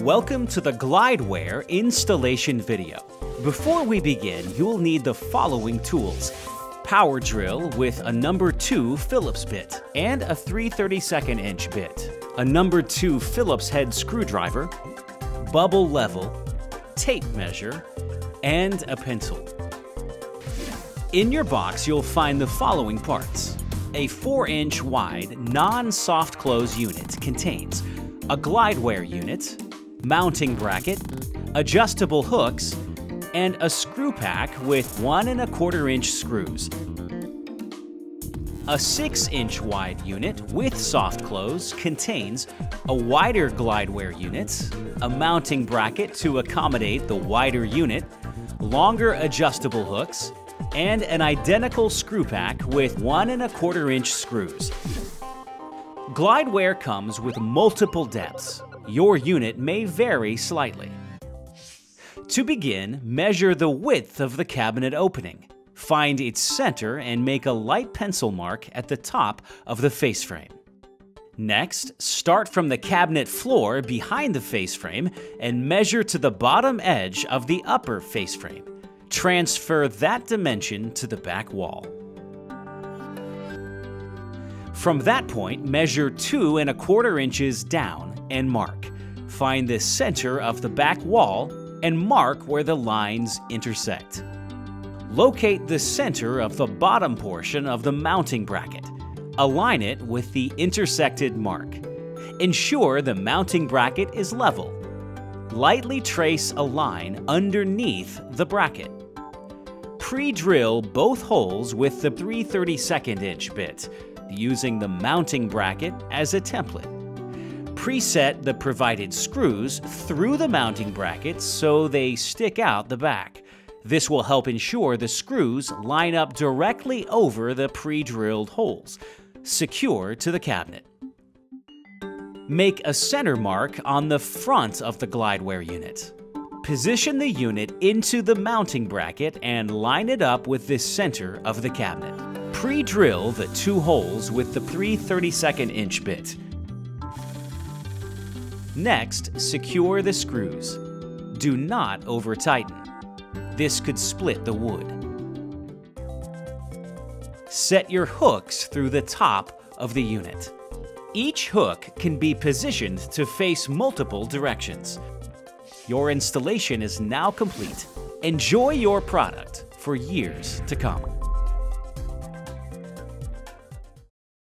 Welcome to the Glideware installation video. Before we begin, you'll need the following tools: power drill with a number 2 Phillips bit and a 3/32 inch bit, a number 2 Phillips head screwdriver, bubble level, tape measure, and a pencil. In your box, you'll find the following parts. A 4-inch wide, non-soft close unit contains a Glideware unit, mounting bracket, adjustable hooks, and a screw pack with 1 1/4 inch screws. A 6-inch wide unit with soft close contains a wider Glideware unit, a mounting bracket to accommodate the wider unit, longer adjustable hooks, and an identical screw pack with 1 1/4 inch screws. Glideware comes with multiple depths. Your unit may vary slightly. To begin, measure the width of the cabinet opening. Find its center and make a light pencil mark at the top of the face frame. Next, start from the cabinet floor behind the face frame and measure to the bottom edge of the upper face frame. Transfer that dimension to the back wall. From that point, measure 2 1/4 inches down and mark. Find the center of the back wall and mark where the lines intersect. Locate the center of the bottom portion of the mounting bracket. Align it with the intersected mark. Ensure the mounting bracket is level. Lightly trace a line underneath the bracket. Pre-drill both holes with the 3/32 inch bit, using the mounting bracket as a template. Preset the provided screws through the mounting bracket so they stick out the back. This will help ensure the screws line up directly over the pre-drilled holes, secure to the cabinet. Make a center mark on the front of the Glideware unit. Position the unit into the mounting bracket and line it up with the center of the cabinet. Pre-drill the 2 holes with the 3/32 inch bit. Next, secure the screws. Do not over-tighten. This could split the wood. Set your hooks through the top of the unit. Each hook can be positioned to face multiple directions. Your installation is now complete. Enjoy your product for years to come.